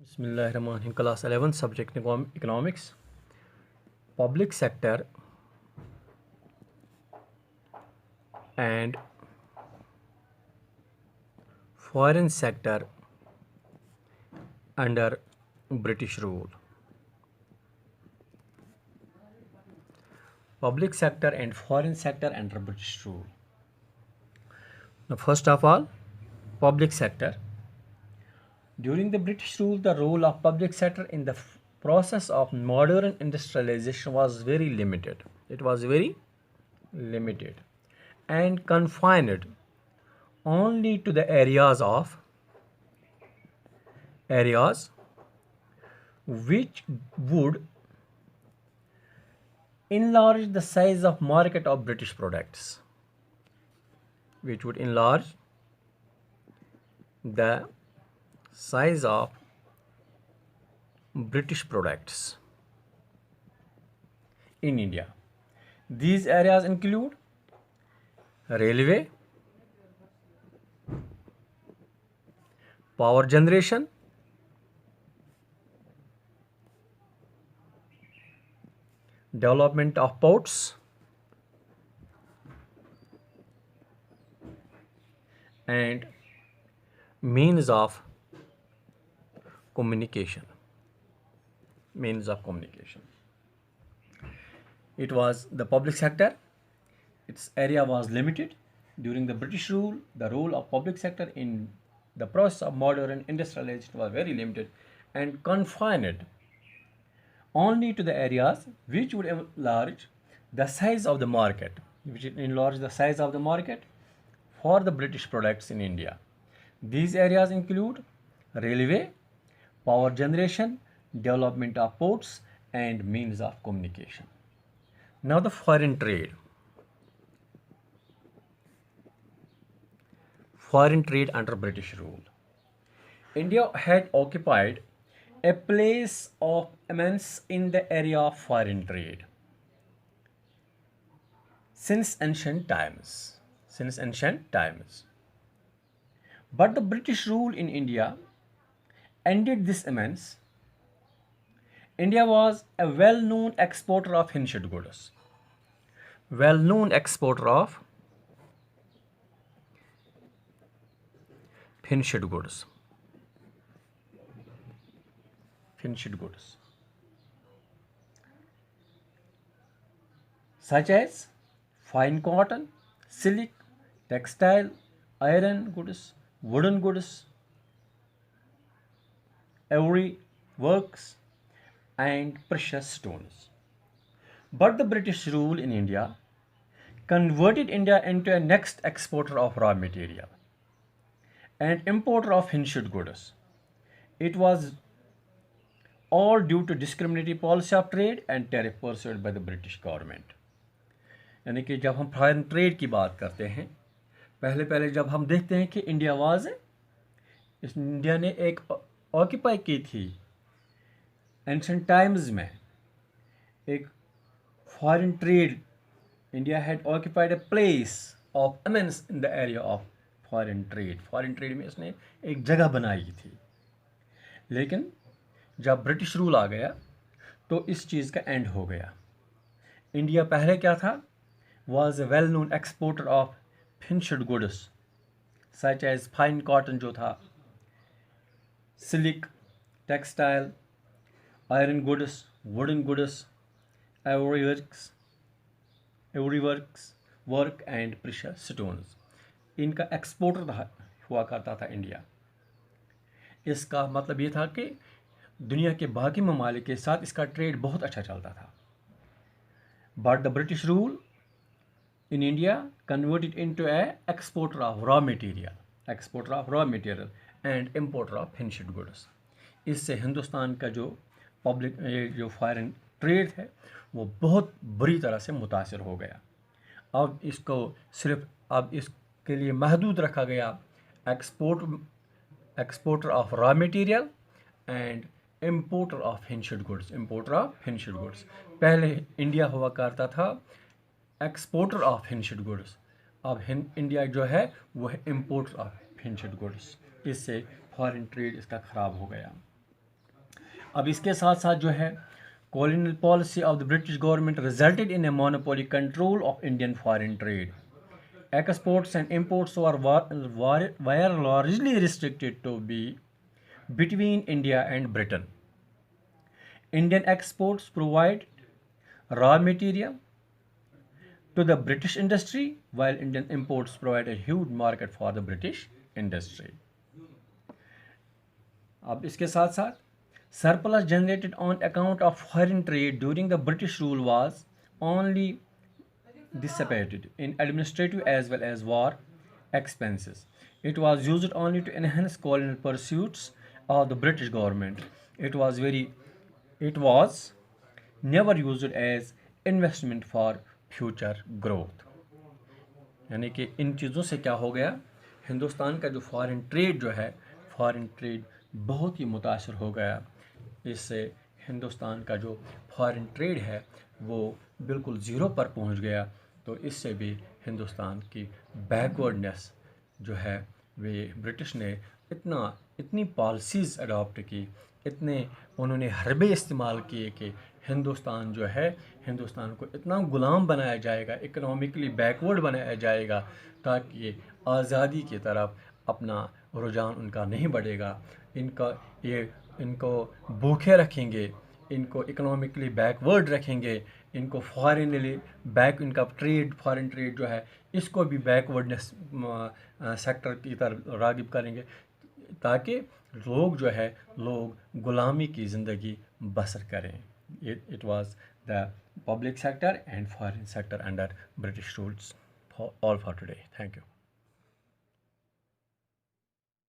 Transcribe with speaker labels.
Speaker 1: Bismillahirrahmanirrahim. Class 11, subject economics. Public sector and foreign sector under British rule. Public sector and foreign sector under British rule. Now, first of all, public sector. During the British rule, the role of public sector in the process of modern industrialization was very limited. It was very limited and confined only to the areas which would enlarge the size of market of British products, which would enlarge the size of British products in India. These areas include railway, power generation, development of ports, and means of communication. It was the public sector. Its area was limited. During the British rule, the role of public sector in the process of modern industrialization was very limited and confined only to the areas which would enlarge the size of the market, for the British products in India. These areas include railway, power generation, development of ports, and means of communication. Now the foreign trade. Foreign trade under British rule. India had occupied a place of immense in the area of foreign trade since ancient times. But the British rule in India ended this immense. India was a well-known exporter of finished goods. Such as fine cotton, silk, textile, iron goods, wooden goods, ivory works, and precious stones. But the British rule in India converted India into a next exporter of raw material and importer of finished goods. It was all due to discriminatory policy of trade and tariff pursued by the British government. यानी कि जब हम foreign trade की बात करते हैं, पहले जब हम देखते हैं कि इंडिया ने एक ऑक्यूपाई की थी एंशिएंट टाइम्स में एक foreign trade. India had occupied a place of immense in the area of foreign trade में इसने एक जगह बनाई थी. लेकिन जब ब्रिटिश रूल आ गया तो इस चीज़ का एंड हो गया. इंडिया पहले क्या था? was a well-known exporter of finished goods such as fine cotton जो था, silk, textile, iron goods, wooden goods, ivory work and precious stones. इनका एक्सपोर्टर हुआ करता था इंडिया. इसका मतलब ये था कि दुनिया के बाकी ममालिक के साथ इसका ट्रेड बहुत अच्छा चलता था. But the British rule in India converted into a exporter of raw material and importer of finished goods. इससे हिंदुस्तान का जो फॉरेन ट्रेड है वो बहुत बुरी तरह से मुतासिर हो गया. अब इसके लिए महदूद रखा गया exporter of raw material and importer of finished goods. पहले इंडिया हुआ करता था एक्सपोर्टर ऑफ फिनिश्ड गुड्स. अब इंडिया जो है वो है इम्पोर्टर ऑफ फिनिश्ड गुड्स. इससे फॉरेन ट्रेड इसका ख़राब हो गया. اب اس کے ساتھ ساتھ جو ہے colonial policy of the British government resulted in a monopoly control of Indian foreign trade. Exports and imports were largely restricted to be between India and Britain. Indian exports provide raw material to the British industry, while Indian imports provide a huge market for the British industry. اب اس کے ساتھ ساتھ surplus generated on account of foreign trade during the British rule was only dissipated in administrative as well as war expenses. It was used only to enhance colonial pursuits of the British government. It was never used as investment for future growth. یعنی کہ ان چیزوں سے کیا ہو گیا، ہندوستان کا جو foreign trade جو ہے، فارن ٹریڈ بہت ہی متاثر ہو گیا. اس سے ہندوستان کا جو فارن ٹریڈ ہے وہ بالکل زیرو پر پہنچ گیا. تو اس سے بھی ہندوستان کی بیکورڈنیس جو ہے وہ برٹش نے اتنی پالیسیز اڈاپٹ کی، اتنے انہوں نے حربے استعمال کیے کہ ہندوستان جو ہے، ہندوستان کو اتنا غلام بنایا جائے گا، اکنامکلی بیکورڈ بنایا جائے گا تاکہ آزادی کی طرف اپنا رجحان ان کا نہیں بڑھے گا. ان کو بھوکے رکھیں گے، ان کو اکنامکلی بیکورڈ رکھیں گے، ان کو فارنلی ان کا فارن ٹریڈ جو ہے اس کو بھی بیکورڈنس سیکٹر کی طرف راغب کریں گے تاکہ لوگ غلامی کی زندگی بسر کریں. It was the public sector and foreign sector under British rules. All for today. Thank you.